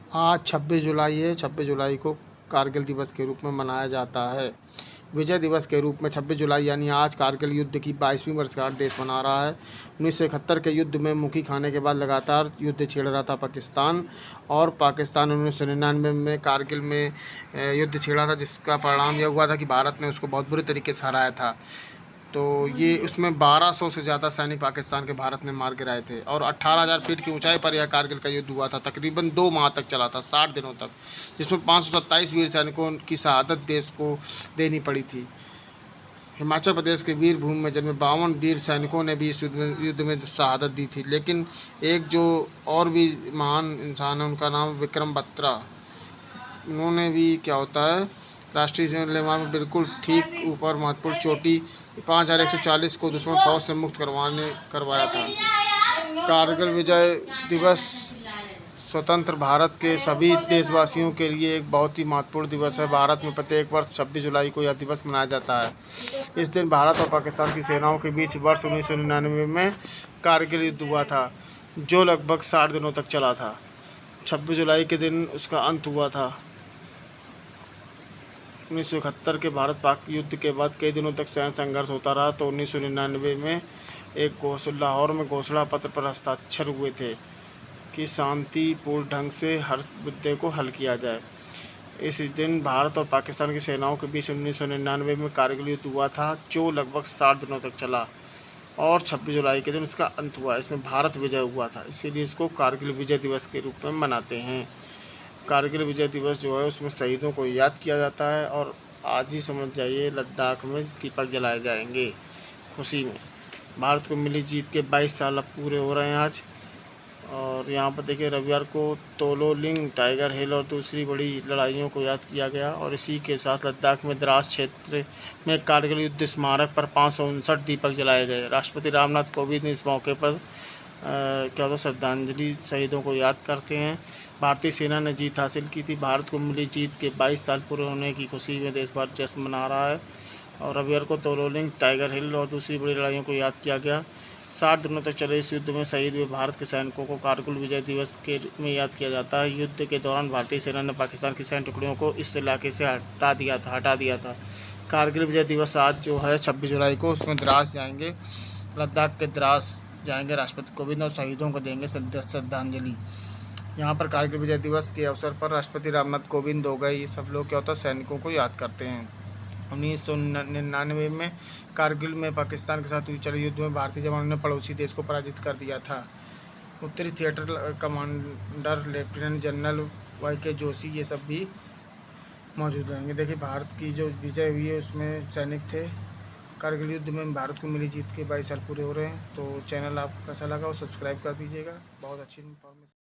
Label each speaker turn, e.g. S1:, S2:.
S1: आज 26 जुलाई है। 26 जुलाई को कारगिल दिवस के रूप में मनाया जाता है। विजय दिवस के रूप में 26 जुलाई यानी आज कारगिल युद्ध की 22वीं वर्षगांठ देश मना रहा है। 1971 के युद्ध में मुखी खाने के बाद लगातार युद्ध छेड़ रहा था पाकिस्तान, और पाकिस्तान 1999 में कारगिल में युद्ध छेड़ा था, जिसका परिणाम यह हुआ था कि भारत ने उसको बहुत बुरे तरीके से हराया था। तो ये उसमें 1200 से ज़्यादा सैनिक पाकिस्तान के भारत ने मार गिराए थे, और 18,000 फीट की ऊंचाई पर यह कारगिल का युद्ध हुआ था। तकरीबन 2 माह तक चला था, 60 दिनों तक, जिसमें 527 वीर सैनिकों की शहादत देश को देनी पड़ी थी। हिमाचल प्रदेश के वीरभूमि में जन्मे 52 वीर सैनिकों ने भी इस युद्ध में शहादत दी थी। लेकिन एक जो और भी महान इंसान है, उनका नाम विक्रम बत्रा। उन्होंने भी क्या होता है, राष्ट्रीय सीमा में बिल्कुल ठीक ऊपर महत्वपूर्ण चोटी 5140 को दुश्मन फौज से मुक्त करवाया था। कारगिल विजय दिवस स्वतंत्र भारत के सभी देशवासियों के लिए एक बहुत ही महत्वपूर्ण दिवस है। भारत में प्रत्येक वर्ष 26 जुलाई को यह दिवस मनाया जाता है। इस दिन भारत और पाकिस्तान की सेनाओं के बीच वर्ष 1999 में कारगिल युद्ध हुआ था, जो लगभग 60 दिनों तक चला था। 26 जुलाई के दिन उसका अंत हुआ था। 1971 के भारत पाक युद्ध के बाद कई दिनों तक सैन्य संघर्ष होता रहा, तो 1999 में लाहौर में घोषणा पत्र पर हस्ताक्षर हुए थे कि शांतिपूर्ण ढंग से हर मुद्दे को हल किया जाए। इस दिन भारत और पाकिस्तान की सेनाओं के बीच 1999 में कारगिल युद्ध हुआ था, जो लगभग 60 दिनों तक चला, और 26 जुलाई के दिन इसका अंत हुआ। इसमें भारत विजय हुआ था, इसीलिए इसको कारगिल विजय दिवस के रूप में मनाते हैं। कारगिल विजय दिवस जो है उसमें शहीदों को याद किया जाता है, और आज ही समझ जाइए लद्दाख में दीपक जलाए जाएंगे खुशी में। भारत को मिली जीत के 22 साल अब पूरे हो रहे हैं आज। और यहाँ पर देखिए, रविवार को तोलोलिंग, टाइगर हिल और दूसरी बड़ी लड़ाइयों को याद किया गया, और इसी के साथ लद्दाख में द्रास क्षेत्र में कारगिल युद्ध स्मारक पर 559 दीपक जलाए गए। राष्ट्रपति रामनाथ कोविंद ने इस मौके पर श्रद्धांजलि शहीदों को याद करते हैं। भारतीय सेना ने जीत हासिल की थी। भारत को मिली जीत के 22 साल पूरे होने की खुशी में देश भर जश्न मना रहा है। और रविवार को तोलोलिंग, टाइगर हिल और दूसरी बड़ी लड़ाइयों को याद किया गया। 60 दिनों तक चले इस युद्ध में शहीद हुए भारत के सैनिकों को कारगिल विजय दिवस के रूप में याद किया जाता है। युद्ध के दौरान भारतीय सेना ने पाकिस्तान की सैन्य टुकड़ियों को इस इलाके से हटा दिया था। कारगिल विजय दिवस आज जो है 26 जुलाई को, उसमें द्रास जाएंगे, लद्दाख के द्रास जाएंगे राष्ट्रपति कोविंद, और शहीदों को देंगे श्रद्धांजलि। यहाँ पर कारगिल विजय दिवस के अवसर पर राष्ट्रपति रामनाथ कोविंद हो गए, ये सब लोग क्या होता है, सैनिकों को याद करते हैं। 1999 में कारगिल में पाकिस्तान के साथ चले युद्ध में भारतीय जवानों ने पड़ोसी देश को पराजित कर दिया था। उत्तरी theatre commander lieutenant general YK Joshi ये सब भी मौजूद रहेंगे। देखिए, भारत की जो विजय हुई है उसमें सैनिक थे। कारगिल युद्ध में भारत को मिली जीत के 22 साल पूरे हो रहे हैं। तो चैनल आपको कैसा लगा वो सब्सक्राइब कर दीजिएगा। बहुत अच्छी इन्फॉर्मेशन।